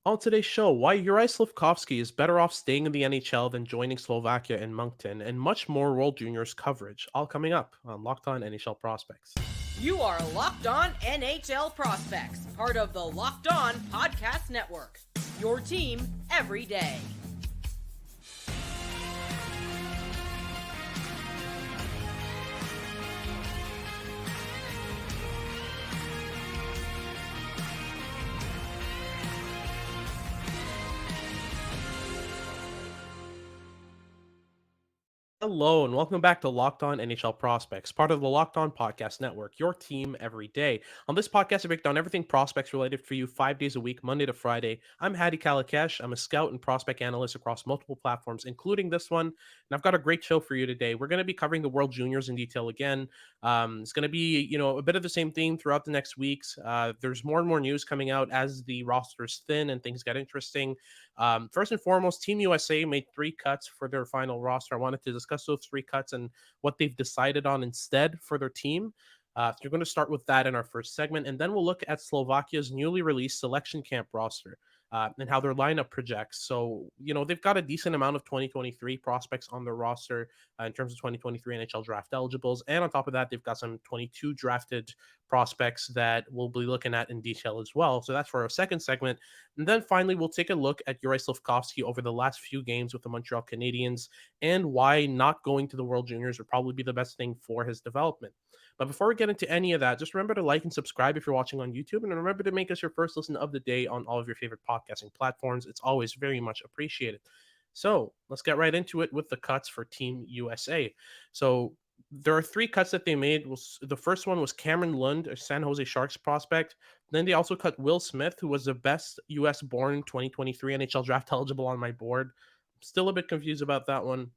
On today's show, why Juraj Slafkovsky is better off staying in the NHL than joining Slovakia and Moncton, and much more World Juniors coverage, all coming up on Locked On NHL Prospects. You are Locked On NHL Prospects, part of the Locked On Podcast Network. Your team every day. Hello, and welcome back to Locked On NHL Prospects, part of the Locked On Podcast Network, your team every day. On this podcast, I break down everything prospects related for you 5 days a week, Monday to Friday. I'm Hadi Kalakesh. I'm a scout and prospect analyst across multiple platforms, including this one. And I've got a great show for you today. We're going to be covering the World Juniors in detail again. It's going to be, a bit of the same theme throughout the next weeks. There's more and more news coming out as the rosters thin and things get interesting. First and foremost, Team USA made 3 cuts for their final roster. I wanted to discuss those 3 cuts and what they've decided on instead for their team. So we're going to start with that in our first segment, and then we'll look at Slovakia's newly released selection camp roster and how their lineup projects. So, they've got a decent amount of 2023 prospects on their roster in terms of 2023 NHL draft eligibles. And on top of that, they've got some 22 drafted prospects that we'll be looking at in detail as well. So that's for our second segment. And then finally, we'll take a look at Juraj Slafkovsky over the last few games with the Montreal Canadiens and why not going to the World Juniors would probably be the best thing for his development. But before we get into any of that, just remember to like and subscribe if you're watching on YouTube. And remember to make us your first listen of the day on all of your favorite podcasting platforms. It's always very much appreciated. So let's get right into it with the cuts for Team USA. So there are 3 cuts that they made. The first one was Cameron Lund, a San Jose Sharks prospect. Then they also cut Will Smith, who was the best US born 2023 NHL draft eligible on my board. Still a bit confused about that one.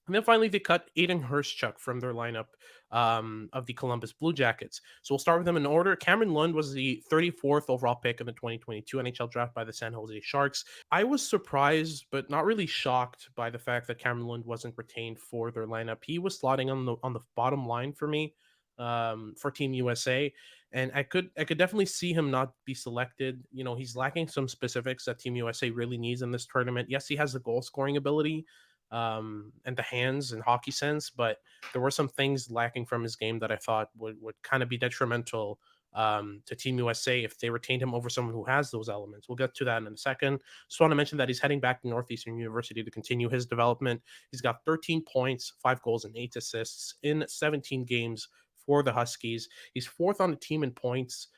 And then finally, they cut Aiden Hurstchuk from their lineup of the Columbus Blue Jackets. So we'll start with them in order. Cameron Lund was the 34th overall pick in the 2022 NHL draft by the San Jose Sharks. I was surprised, but not really shocked by the fact that Cameron Lund wasn't retained for their lineup. He was slotting on the bottom line for me for Team USA, and I could definitely see him not be selected. He's lacking some specifics that Team USA really needs in this tournament. Yes, he has the goal scoring ability and the hands and hockey sense, but there were some things lacking from his game that I thought would kind of be detrimental to Team USA if they retained him over someone who has those elements. We'll get to that in a second. Just want to mention that he's heading back to Northeastern University to continue his development. He's got 13 points, 5 goals, and 8 assists in 17 games for the Huskies. He's fourth on the team in points.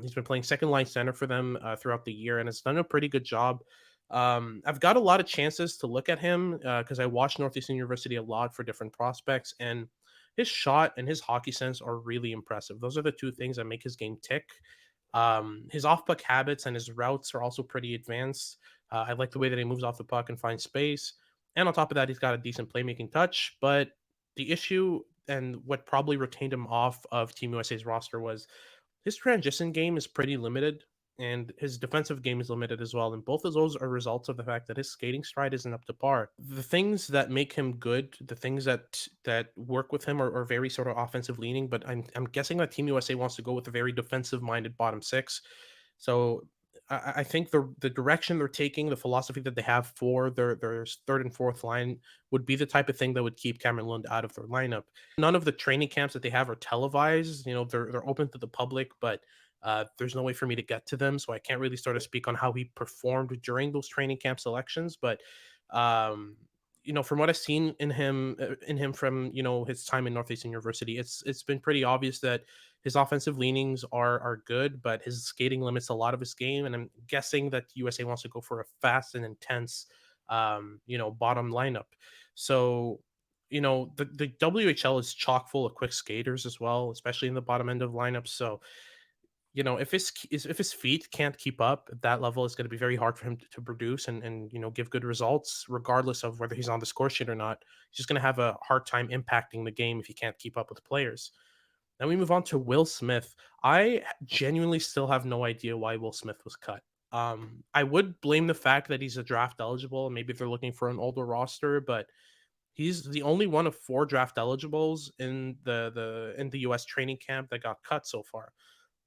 He's been playing second line center for them throughout the year and has done a pretty good job. I've got a lot of chances to look at him because I watched Northeastern University a lot for different prospects, and his shot and his hockey sense are really impressive. Those are the 2 things that make his game tick. His off puck habits and his routes are also pretty advanced. I like the way that he moves off the puck and finds space. And on top of that, he's got a decent playmaking touch. But the issue and what probably retained him off of Team USA's roster was his transition game is pretty limited and his defensive game is limited as well. And both of those are results of the fact that his skating stride isn't up to par. The things that make him good, the things that work with him are very sort of offensive leaning, but I'm guessing that Team USA wants to go with a very defensive minded bottom six. So I think the direction they're taking, the philosophy that they have for their third and fourth line would be the type of thing that would keep Cameron Lund out of their lineup. None of the training camps that they have are televised. They're open to the public, but there's no way for me to get to them, so I can't really sort of speak on how he performed during those training camp selections. But um, from what I've seen in him from his time in Northeastern University, it's been pretty obvious that his offensive leanings are good, but his skating limits a lot of his game. And I'm guessing that USA wants to go for a fast and intense, bottom lineup. So the WHL is chock full of quick skaters as well, especially in the bottom end of lineups. So if his feet can't keep up at that level, it's going to be very hard for him to produce and give good results, regardless of whether he's on the score sheet or not. He's just going to have a hard time impacting the game if he can't keep up with players. Then we move on to Will Smith. I genuinely still have no idea why Will Smith was cut. I would blame the fact that he's a draft eligible, and maybe they're looking for an older roster, but he's the only one of 4 draft eligibles in the US training camp that got cut so far.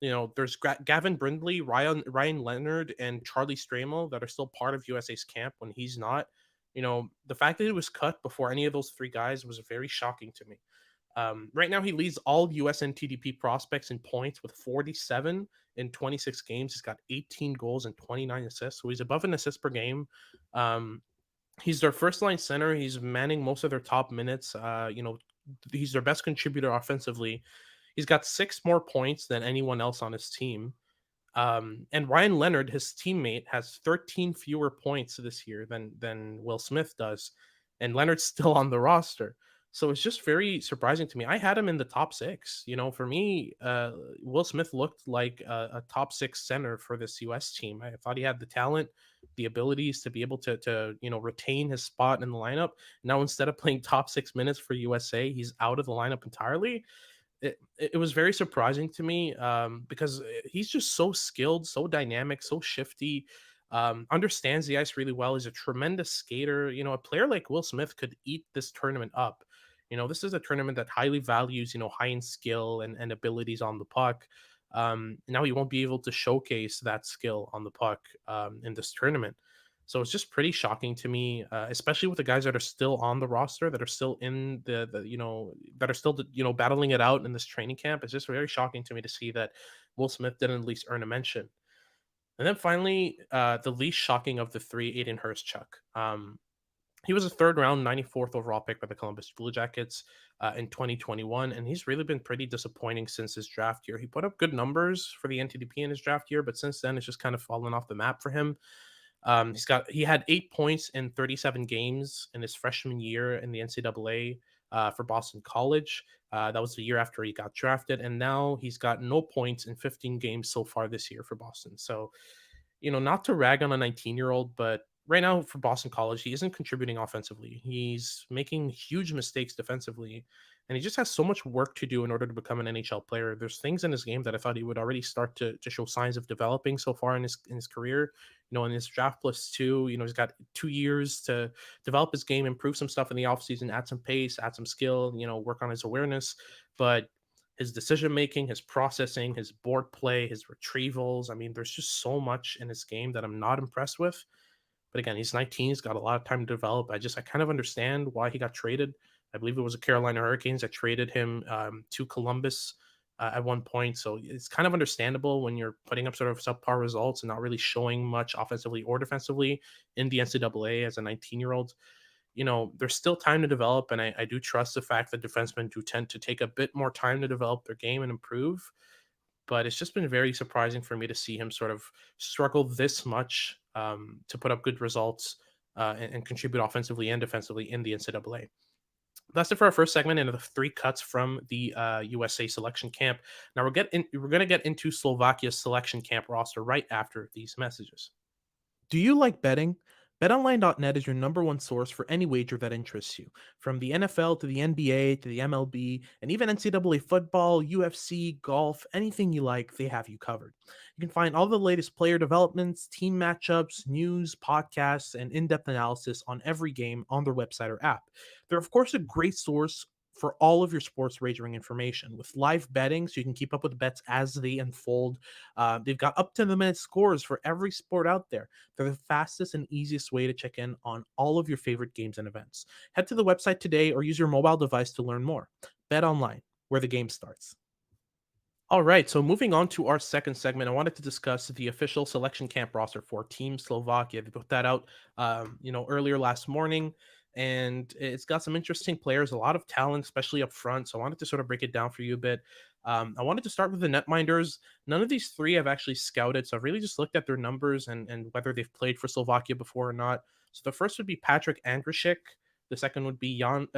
There's Gavin Brindley, Ryan Leonard, and Charlie Stramel that are still part of USA's camp when he's not. The fact that he was cut before any of those three guys was very shocking to me. Right now, he leads all USN TDP prospects in points with 47 in 26 games. He's got 18 goals and 29 assists, so he's above an assist per game. Um, he's their first line center. He's manning most of their top minutes. He's their best contributor offensively. He's got six more points than anyone else on his team. And Ryan Leonard, his teammate, has 13 fewer points this year than Will Smith does, and Leonard's still on the roster. So it's just very surprising to me. I had him in the top six. For me, Will Smith looked like a top six center for this U.S. team. I thought he had the talent, the abilities to be able to retain his spot in the lineup. Now instead of playing top 6 minutes for USA, he's out of the lineup entirely. It was very surprising to me, because he's just so skilled, so dynamic, so shifty, understands the ice really well. He's a tremendous skater. A player like Will Smith could eat this tournament up. This is a tournament that highly values, high end skill and abilities on the puck. Now he won't be able to showcase that skill on the puck in this tournament. So it's just pretty shocking to me, especially with the guys that are still on the roster, that are still in that are still battling it out in this training camp. It's just very shocking to me to see that Will Smith didn't at least earn a mention. And then finally, the least shocking of the three, Aiden Hurstchuk. He was a third round, 94th overall pick by the Columbus Blue Jackets in 2021, and he's really been pretty disappointing since his draft year. He put up good numbers for the NTDP in his draft year, but since then it's just kind of fallen off the map for him. He had 8 points in 37 games in his freshman year in the NCAA for Boston College. That was the year after he got drafted, and now he's got no points in 15 games so far this year for Boston. So, not to rag on a 19-year-old, but right now for Boston College, he isn't contributing offensively. He's making huge mistakes defensively, and he just has so much work to do in order to become an NHL player. There's things in his game that I thought he would already start to show signs of developing so far in his career. In his draft plus two, he's got 2 years to develop his game, improve some stuff in the offseason, add some pace, add some skill, work on his awareness. But his decision making, his processing, his board play, his retrievals. I mean, there's just so much in his game that I'm not impressed with. But again, he's 19. He's got a lot of time to develop. I kind of understand why he got traded. I believe it was the Carolina Hurricanes that traded him to Columbus at one point. So it's kind of understandable when you're putting up sort of subpar results and not really showing much offensively or defensively in the NCAA as a 19-year-old. There's still time to develop, and I do trust the fact that defensemen do tend to take a bit more time to develop their game and improve. But it's just been very surprising for me to see him sort of struggle this much to put up good results and contribute offensively and defensively in the NCAA. That's it for our first segment and the three cuts from the USA selection camp. Now we're going to get into Slovakia's selection camp roster right after these messages. Do you like betting? BetOnline.net is your number one source for any wager that interests you. From the NFL to the NBA to the MLB and even NCAA football, UFC, golf, anything you like, they have you covered. You can find all the latest player developments, team matchups, news, podcasts, and in depth analysis on every game on their website or app. They're, of course, a great source for all of your sports wagering information with live betting so you can keep up with bets as they unfold. They've got up to the minute scores for every sport out there. They're the fastest and easiest way to check in on all of your favorite games and events. Head to the website today or use your mobile device to learn more. Bet online, where the game starts. All right, so moving on to our second segment, I wanted to discuss the official selection camp roster for Team Slovakia. They put that out, earlier last morning, and it's got some interesting players, a lot of talent, especially up front. So I wanted to sort of break it down for you a bit. I wanted to start with the netminders. None of these three I've actually scouted, so I've really just looked at their numbers and whether they've played for Slovakia before or not. So the first would be Patrick Andrishik. The second would be Jan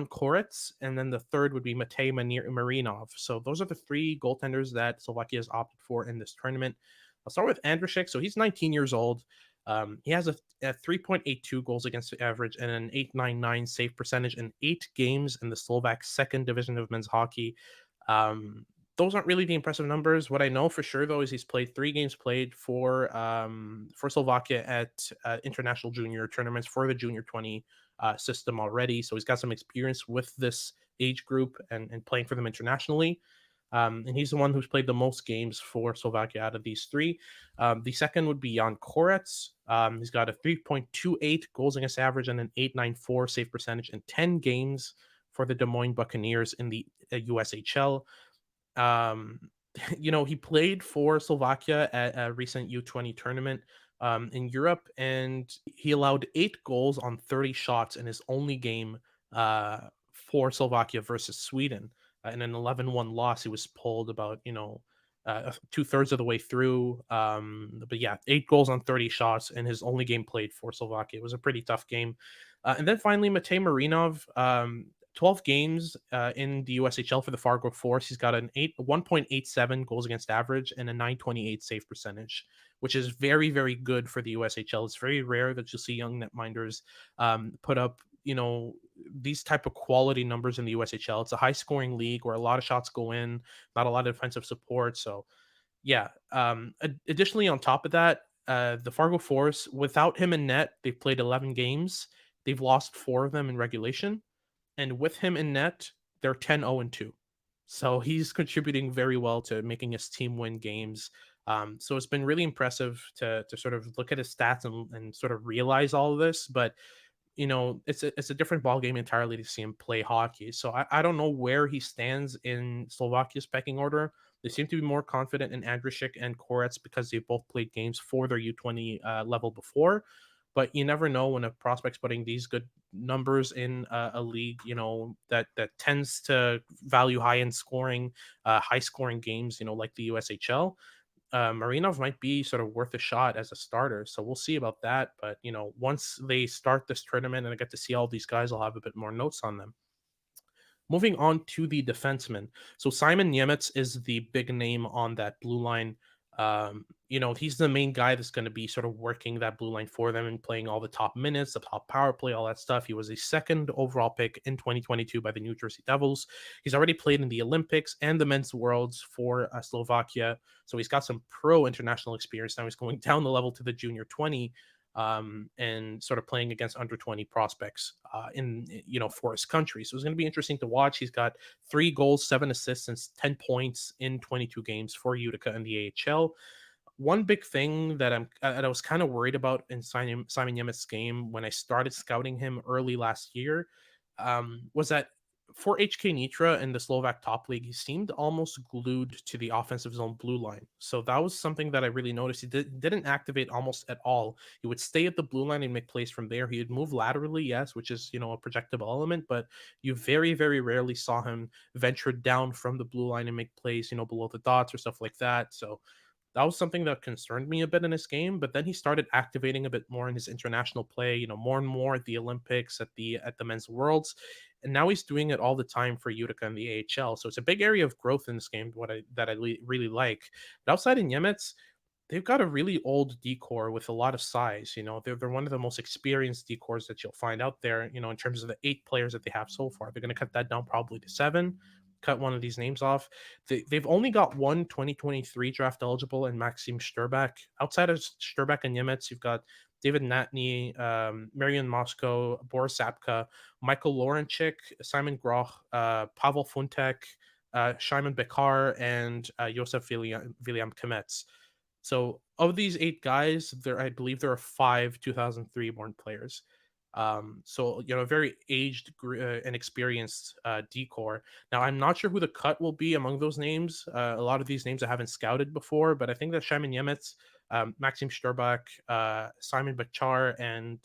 Koretz, and then the third would be Matej Marinov. So those are the three goaltenders that Slovakia has opted for in this tournament. I'll start with Andrishek. So he's 19 years old. He has a 3.82 goals against the average and an 8.99 save percentage in 8 games in the Slovak second division of men's hockey. Um, those aren't really the impressive numbers. What I know for sure though is he's played 3 games played for Slovakia at international junior tournaments for the junior 20 system already. So he's got some experience with this age group and playing for them internationally. And he's the one who's played the most games for Slovakia out of these three. The second would be Jan Koretz. He's got a 3.28 goals against average and an 8.94 save percentage in 10 games for the Des Moines Buccaneers in the USHL. Um, he played for Slovakia at a recent U20 tournament in Europe, and he allowed 8 goals on 30 shots in his only game for Slovakia versus Sweden. In an 11-1 loss, he was pulled about, 2/3 of the way through. But yeah, 8 goals on 30 shots in his only game played for Slovakia. It was a pretty tough game. And then finally, Matej Marinov. 12 games in the USHL for the Fargo Force. He's got 1.87 goals against average and a 928 save percentage, which is very, very good for the USHL. It's very rare that you'll see young netminders put up, these type of quality numbers in the USHL. It's a high scoring league where a lot of shots go in, not a lot of defensive support. So yeah. Additionally, on top of that, the Fargo Force, without him in net, they've played 11 games. They've lost 4 of them in regulation, and with him in net, they're 10-0-2. So he's contributing very well to making his team win games. So it's been really impressive to sort of look at his stats and sort of realize all of this. But it's a different ball game entirely to see him play hockey. So I don't know where he stands in Slovakia's pecking order. They seem to be more confident in Andrishik and Koretz because they've both played games for their U20 level before. But you never know when a prospect's putting these good numbers in a league, that tends to value high end scoring, high scoring games, like the USHL. Marinov might be sort of worth a shot as a starter. So we'll see about that. But once they start this tournament and I get to see all these guys, I'll have a bit more notes on them. Moving on to the defensemen. So Simon Niemetz is the big name on that blue line. He's the main guy that's going to be sort of working that blue line for them and playing all the top minutes, the top power play, all that stuff. He was a second overall pick in 2022 by the New Jersey Devils. He's already played in the Olympics and the men's worlds for Slovakia. So he's got some pro international experience. Now he's going down the level to the junior 20, and sort of playing against under 20 prospects for his country. So it's going to be interesting to watch. He's got 3 goals, 7 assists, and 10 points in 22 games for Utica in the AHL. One big thing that I was kind of worried about in Simon Niemitz's game when I started scouting him early last year, was that for HK Nitra in the Slovak top league, he seemed almost glued to the offensive zone blue line. So that was something that I really noticed. He didn't activate almost at all. He would stay at the blue line and make plays from there. He would move laterally, yes, which is, a projectable element, but you very, very rarely saw him venture down from the blue line and make plays, below the dots or stuff like that. So that was something that concerned me a bit in this game. But then he started activating a bit more in his international play, more and more at the Olympics, at the men's worlds, and now he's doing it all the time for Utica and the AHL. So it's a big area of growth in this game. Really like. But outside of Niemetz, they've got a really old decor with a lot of size. They're one of the most experienced decors that you'll find out there. In terms of the 8 players that they have so far, they're going to cut that down probably to 7. Cut one of these names off. They've only got one 2023 draft eligible and Maxim Sturbak. Outside of Sturbak and Niemetz, you've got David Natney, Marian Moscow, Boris Sapka, Michael Lorenchik, Simon Groch, Pavel Funtek, Shimon Bekar, and Josef William Kometz. So of these 8 guys, I believe there are 5 2003 born players. So very aged and experienced decor. Now I'm not sure who the cut will be among those names. A lot of these names I haven't scouted before, but I think that Shimon Niemetz, Maxim Sturbak, Simon Bachar, and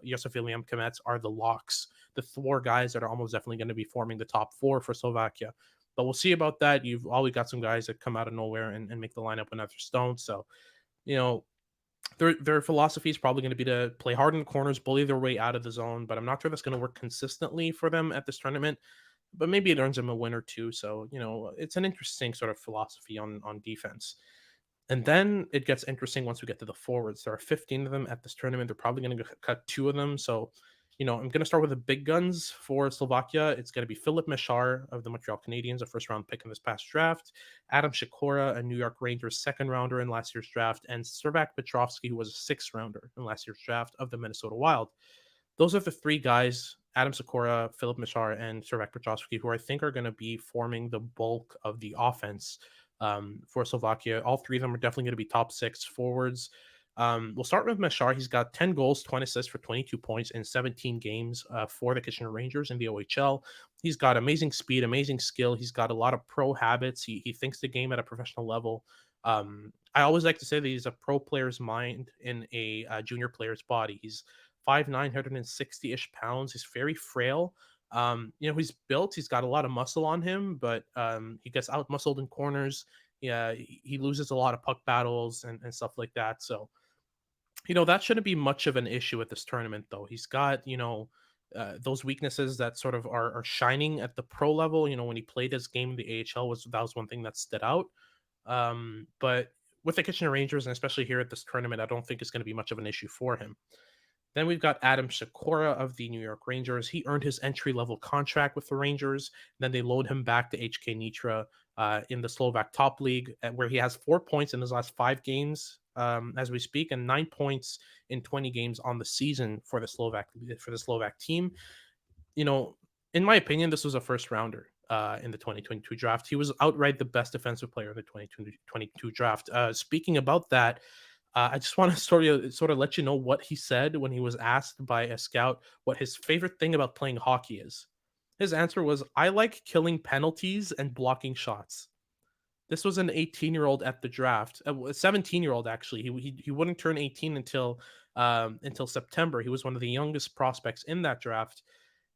Josef William Kometz are the locks. The 4 guys that are almost definitely going to be forming the top 4 for Slovakia. But we'll see about that. You've always got some guys that come out of nowhere and make the lineup when others don't. So, you know, their philosophy is probably going to be to play hard in the corners, bully their way out of the zone. But I'm not sure that's going to work consistently for them at this tournament. But maybe it earns them a win or two. So, it's an interesting sort of philosophy on defense. And then it gets interesting once we get to the forwards. There are 15 of them at this tournament. They're probably going to cut 2 of them. So, I'm going to start with the big guns for Slovakia. It's going to be Philip Meshar of the Montreal Canadiens, a first round pick in this past draft, Adam Shikora, a New York Rangers second rounder in last year's draft, and Servac Petrovsky, who was a 6th rounder in last year's draft of the Minnesota Wild. Those are the 3 guys Adam Sikora, Philip Mishar, and Slavek Petrosky, who I think are going to be forming the bulk of the offense for Slovakia. All three of them are definitely going to be top six forwards. We'll start with Mashar. He's got 10 goals, 20 assists for 22 points in 17 games for the Kitchener Rangers in the OHL. He's got amazing speed, amazing skill. He's got a lot of pro habits. He thinks the game at a professional level. I always like to say that he's a pro player's mind in a junior player's body. He's 5'9", 160-ish pounds. He's very frail. He's built. He's got a lot of muscle on him, but he gets out muscled in corners. Yeah, he loses a lot of puck battles and stuff like that. So that shouldn't be much of an issue at this tournament, though. He's got, those weaknesses that sort of are shining at the pro level. When he played his game in the AHL, that was one thing that stood out. But with the Kitchener Rangers, and especially here at this tournament, I don't think it's going to be much of an issue for him. Then we've got Adam Sikora of the New York Rangers. He earned his entry level contract with the Rangers. Then they load him back to HK Nitra in the Slovak Top League, where he has 4 points in his last 5 games as we speak, and 9 points in 20 games on the season for the Slovak team. You know, in my opinion, this was a first rounder in the 2022 draft. He was outright the best defensive player in the 2022 draft. Speaking about that, I just want to sort of let you know what he said when he was asked by a scout what his favorite thing about playing hockey is. His answer was, "I like killing penalties and blocking shots." This was an 18-year-old at the draft, a 17-year-old actually. He wouldn't turn 18 until September. He was one of the youngest prospects in that draft,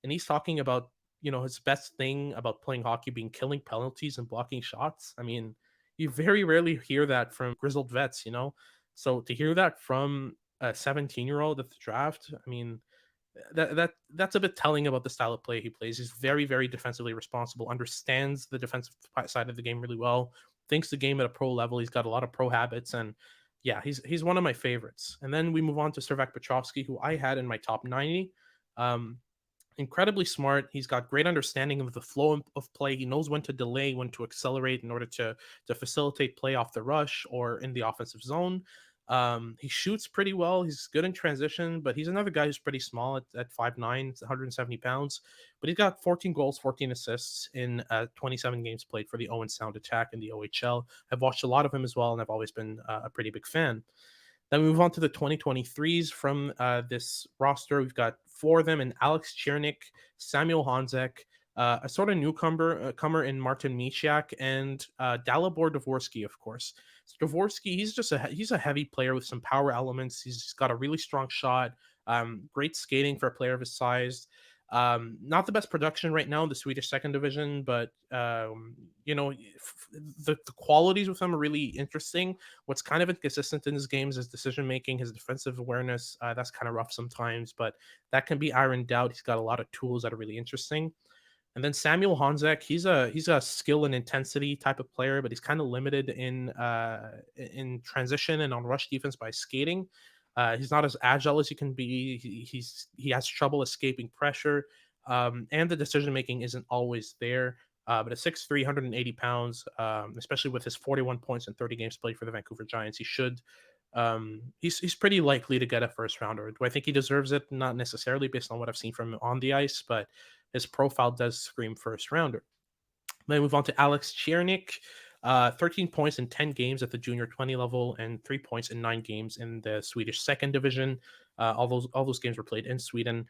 and he's talking about his best thing about playing hockey being killing penalties and blocking shots. I mean, you very rarely hear that from grizzled vets. So to hear that from a 17-year-old at the draft, I mean, that's a bit telling about the style of play he plays. He's very, very defensively responsible, understands the defensive side of the game really well, thinks the game at a pro level. He's got a lot of pro habits, and yeah, he's one of my favorites. And then we move on to Slavek Petrovsky, who I had in my top 90. Um, Incredibly smart. He's got great understanding of the flow of play. He knows when to delay, when to accelerate in order to facilitate play off the rush or in the offensive zone. He shoots pretty well. He's good in transition, but he's another guy who's pretty small at 5'9", 170 pounds. But he's got 14 goals, 14 assists in 27 games played for the Owen Sound Attack in the OHL. I've watched a lot of him as well, and I've always been a pretty big fan. Then we move on to the 2023s from this roster. We've got four of them in Alex Chernik, Samuel Honzek, a sort of newcomer comer in Martin Misiak, and Dalibor Dvorsky, of course. So Dvorsky, he's a heavy player with some power elements. He's got a really strong shot, great skating for a player of his size. Not the best production right now in the Swedish second division, but the qualities with him are really interesting. What's kind of inconsistent in his games is decision making, his defensive awareness. That's kind of rough sometimes, but that can be ironed out. He's got a lot of tools that are really interesting. And then Samuel Honzek, he's a skill and intensity type of player, but he's kind of limited in transition and on rush defense by skating. He's not as agile as he can be. He has trouble escaping pressure, and the decision making isn't always there. But at 6'3", 180 pounds, especially with his 41 points in 30 games played for the Vancouver Giants, he should. He's pretty likely to get a first rounder. Do I think he deserves it? Not necessarily based on what I've seen from him on the ice, but his profile does scream first rounder. Then move on to Alex Chernik, 13 points in 10 games at the junior 20 level and 3 points in 9 games in the Swedish second division. All those games were played in Sweden.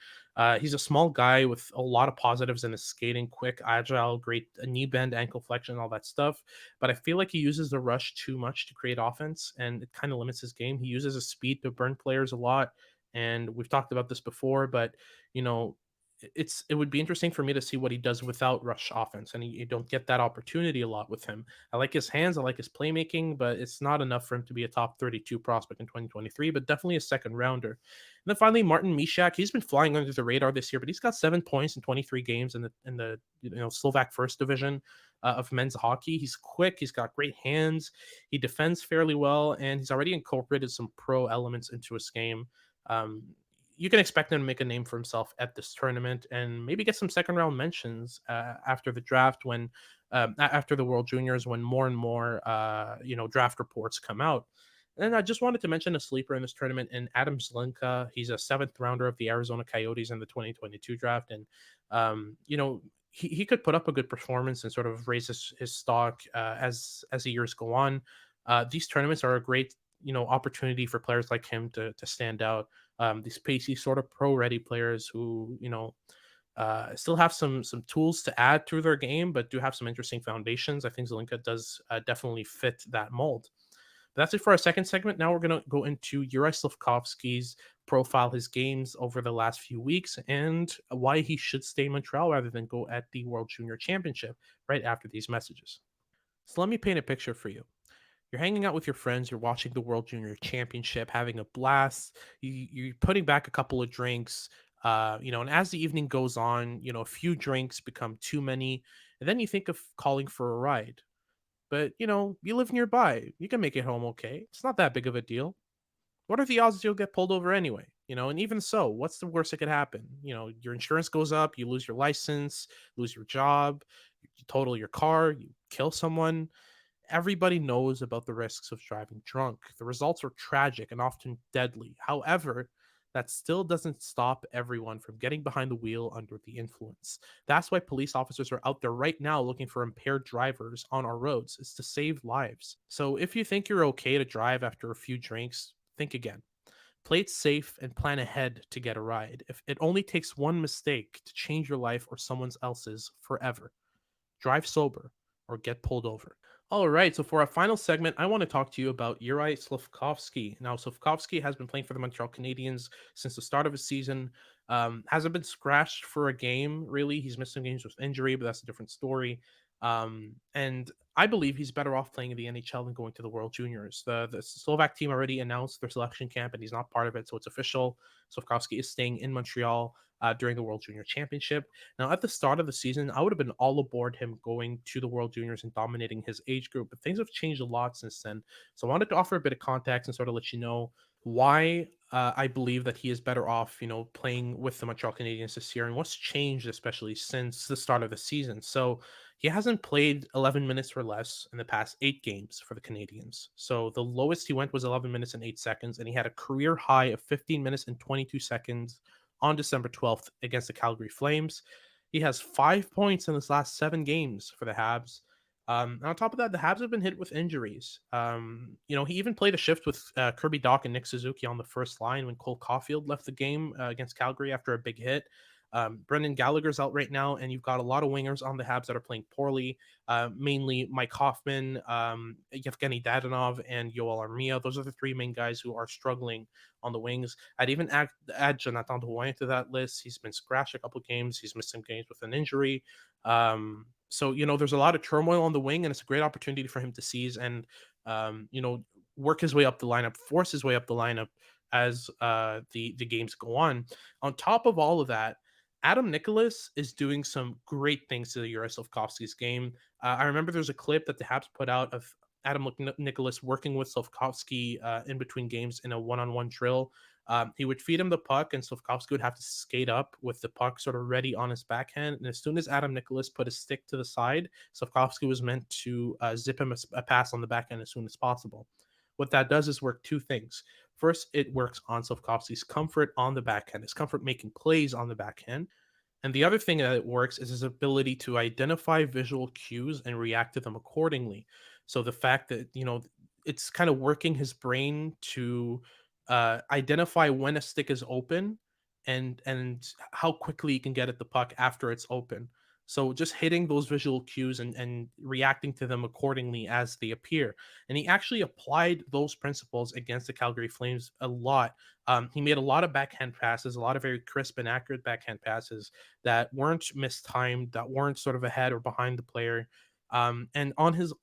He's a small guy with a lot of positives in his skating, quick, agile, great knee bend, ankle flexion, all that stuff. But I feel like he uses the rush too much to create offense, and it kind of limits his game. He uses his speed to burn players a lot, and we've talked about this before, but you know it would be interesting for me to see what he does without rush offense, and you don't get that opportunity a lot with him. I like his hands, I like his playmaking, but it's not enough for him to be a top 32 prospect in 2023, but definitely a second rounder. And then finally, Martin Misiak, he's been flying under the radar this year, but he's got 7 points in 23 games in the Slovak first division of men's hockey. He's quick, he's got great hands, he defends fairly well, and he's already incorporated some pro elements into his game. Um, you can expect him to make a name for himself at this tournament and maybe get some second round mentions after the draft after the World Juniors, when more and more draft reports come out. And I just wanted to mention a sleeper in this tournament in Adam Zlinka. He's a seventh rounder of the Arizona Coyotes in the 2022 draft. And, he could put up a good performance and sort of raise his stock as the years go on. These tournaments are a great, opportunity for players like him to stand out. These pacey sort of pro ready players who, still have some tools to add to their game, but do have some interesting foundations. I think Zelinka does definitely fit that mold. But that's it for our second segment. Now we're going to go into Juraj Slafkovsky's profile, his games over the last few weeks, and why he should stay in Montreal rather than go at the World Junior Championship right after these messages. So let me paint a picture for you. You're hanging out with your friends, you're watching the World Junior Championship, having a blast. You're putting back a couple of drinks, and as the evening goes on, a few drinks become too many, and then you think of calling for a ride. But you live nearby, you can make it home okay. It's not that big of a deal. What are the odds you'll get pulled over anyway? And even so, what's the worst that could happen? Your insurance goes up, you lose your license, lose your job, you total your car, you kill someone. Everybody knows about the risks of driving drunk. The results are tragic and often deadly. However, that still doesn't stop everyone from getting behind the wheel under the influence. That's why police officers are out there right now looking for impaired drivers on our roads. It's to save lives. So if you think you're okay to drive after a few drinks, think again. Play it safe and plan ahead to get a ride. If it only takes one mistake to change your life or someone else's forever. Drive sober or get pulled over. All right, so for our final segment, I want to talk to you about Juraj Slafkovsky. Now, Slavkovsky has been playing for the Montreal Canadiens since the start of his season. Hasn't been scratched for a game, really. He's missed some games with injury, but that's a different story. And I believe he's better off playing in the NHL than going to the World Juniors. The Slovak team already announced their selection camp, and he's not part of it, so it's official. Slavkovsky is staying in Montreal during the World Junior Championship. Now, at the start of the season, I would have been all aboard him going to the World Juniors and dominating his age group, but things have changed a lot since then. So I wanted to offer a bit of context and sort of let you know why I believe that he is better off, playing with the Montreal Canadiens this year and what's changed, especially since the start of the season. So he hasn't played 11 minutes or less in the past 8 games for the Canadiens. So the lowest he went was 11 minutes and 8 seconds, and he had a career high of 15 minutes and 22 seconds on December 12th against the Calgary Flames. He has 5 points in his last 7 games for the Habs. On top of that, the Habs have been hit with injuries. He even played a shift with Kirby Doc and Nick Suzuki on the first line when Cole Caulfield left the game against Calgary after a big hit. Brendan Gallagher's out right now, and you've got a lot of wingers on the Habs that are playing poorly, mainly Mike Hoffman, Yevgeny Dadonov, and Yoel Armia. Those are the 3 main guys who are struggling on the wings. I'd even add Jonathan Drouin to that list. He's been scratched a couple games. He's missed some games with an injury. So there's a lot of turmoil on the wing, and it's a great opportunity for him to seize and, work his way up the lineup, force his way up the lineup as the games go on. On top of all of that, Adam Nicholas is doing some great things to the Slafkovsky's game. I remember there's a clip that the Habs put out of Adam Nicholas working with Slafkovsky in between games in a one-on-one drill. He would feed him the puck, and Slafkovsky would have to skate up with the puck sort of ready on his backhand. And as soon as Adam Nicholas put his stick to the side, Slafkovsky was meant to zip him a pass on the backhand as soon as possible. What that does is work 2 things. First, it works on Slafkovsky's comfort on the backhand, his comfort making plays on the backhand. And the other thing that it works is his ability to identify visual cues and react to them accordingly. So the fact that, it's kind of working his brain to identify when a stick is open and how quickly you can get at the puck after it's open. So just hitting those visual cues and reacting to them accordingly as they appear. And he actually applied those principles against the Calgary Flames a lot. He made a lot of backhand passes, a lot of very crisp and accurate backhand passes that weren't mistimed, that weren't sort of ahead or behind the player. And on his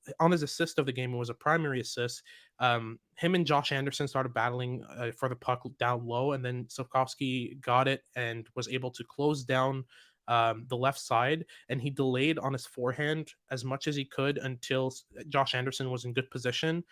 assist of the game, it was a primary assist. Him and Josh Anderson started battling for the puck down low, and then Slavkovsky got it and was able to close down the left side, and he delayed on his forehand as much as he could until Josh Anderson was in good position.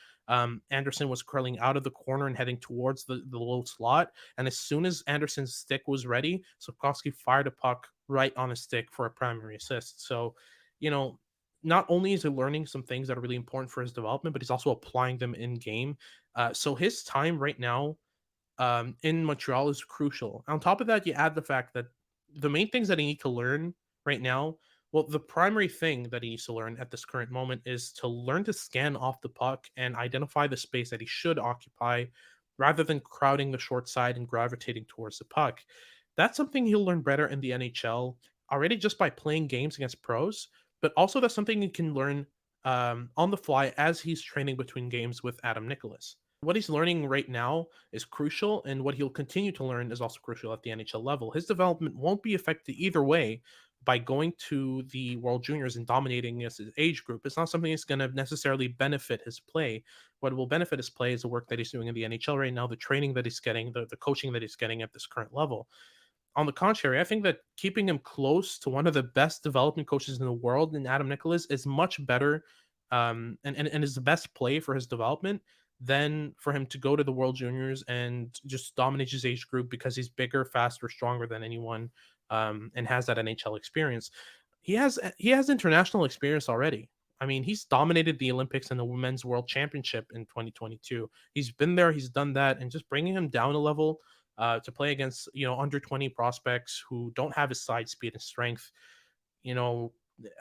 Anderson was curling out of the corner and heading towards the low slot, and as soon as Anderson's stick was ready, Slavkovsky fired a puck right on his stick for a primary assist. So, you know, not only is he learning some things that are really important for his development, but he's also applying them in game. So his time right now in Montreal is crucial. On top of that, you add the fact that the main things that he need to learn right now, well, the primary thing that he needs to learn at this current moment is to learn to scan off the puck and identify the space that he should occupy rather than crowding the short side and gravitating towards the puck. That's something he'll learn better in the NHL already just by playing games against pros, but also that's something he can learn on the fly as he's training between games with Adam Nicholas. What he's learning right now is crucial, and what he'll continue to learn is also crucial at the NHL level. His development won't be affected either way by going to the World Juniors and dominating his age group. It's not something that's going to necessarily benefit his play. What will benefit his play is the work that he's doing in the NHL right now, the training that he's getting, the coaching that he's getting at this current level. On the contrary, I think that keeping him close to one of the best development coaches in the world in Adam Nicholas is much better, and is the best play for his development than for him to go to the World Juniors and just dominate his age group because he's bigger, faster, stronger than anyone, and has that NHL experience. He has international experience already. I mean, he's dominated the Olympics and the Women's World Championship in 2022. He's been there, he's done that, and just bringing him down a level to play against under 20 prospects who don't have his side speed and strength. You know,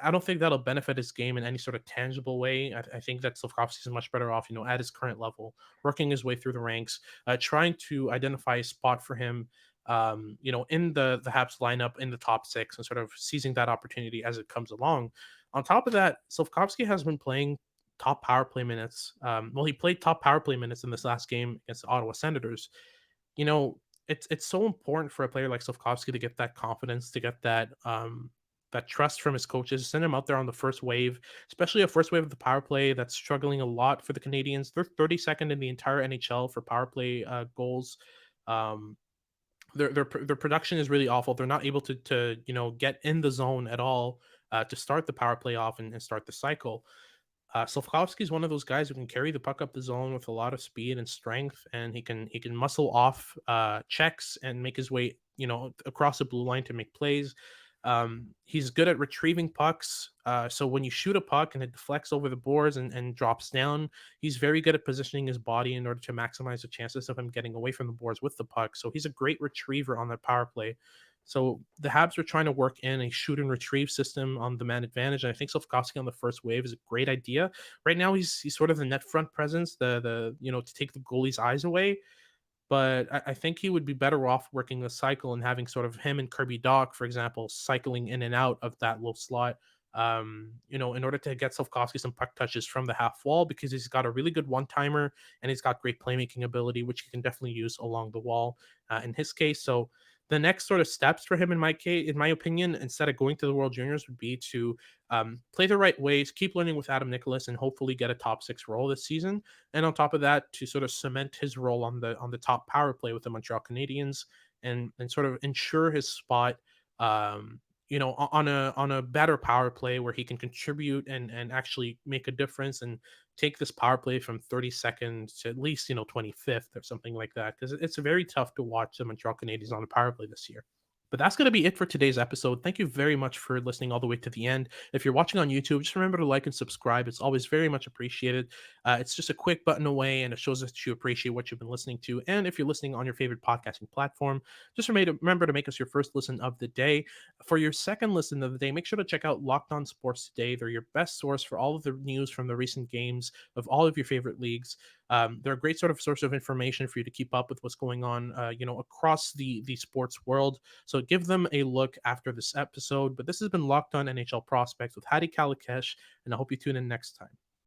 I don't think that'll benefit his game in any sort of tangible way. I think that Slavkovsky is much better off, at his current level, working his way through the ranks, trying to identify a spot for him, in the Habs lineup in the top six and sort of seizing that opportunity as it comes along. On top of that, Slavkovsky has been playing top power play minutes. Well, he played top power play minutes in this last game against the Ottawa Senators. you know, it's so important for a player like Slavkovsky to get that confidence, to get that trust from his coaches, send him out there on the first wave, especially a first wave of the power play that's struggling a lot for the Canadians. They're 32nd in the entire NHL for power play goals. Um, their production is really awful. They're not able to get in the zone at all to start the power play off and start the cycle. Slavkovsky is one of those guys who can carry the puck up the zone with a lot of speed and strength, and he can muscle off checks and make his way across the blue line to make plays. He's good at retrieving pucks. So when you shoot a puck and it deflects over the boards and drops down, he's very good at positioning his body in order to maximize the chances of him getting away from the boards with the puck. So he's a great retriever on that power play. So the Habs are trying to work in a shoot and retrieve system on the man advantage. And I think Slavkovsky on the first wave is a great idea. Right now, he's sort of the net front presence, the to take the goalie's eyes away. But I think he would be better off working the cycle and having sort of him and Kirby Doc, for example, cycling in and out of that little slot. In order to get Slavkovsky some puck touches from the half wall because he's got a really good one timer and he's got great playmaking ability, which he can definitely use along the wall in his case. So the next sort of steps for him, in my opinion, instead of going to the World Juniors, would be to play the right ways, keep learning with Adam Nicholas, and hopefully get a top six role this season. And on top of that, to sort of cement his role on the top power play with the Montreal Canadiens and sort of ensure his spot. On a better power play where he can contribute and actually make a difference and take this power play from 30 seconds to at least 25th or something like that, because it's very tough to watch the Montreal Canadiens on the power play this year. But that's going to be it for today's episode. Thank you very much for listening all the way to the end. If you're watching on YouTube, just remember to like and subscribe. It's always very much appreciated. It's just a quick button away, and it shows that you appreciate what you've been listening to. And if you're listening on your favorite podcasting platform, just remember to make us your first listen of the day. For your second listen of the day, make sure to check out Locked On Sports Today. They're your best source for all of the news from the recent games of all of your favorite leagues. They're a great sort of source of information for you to keep up with what's going on, across the sports world. So give them a look after this episode. But this has been Locked On NHL Prospects with Hadi Kalakesh, and I hope you tune in next time.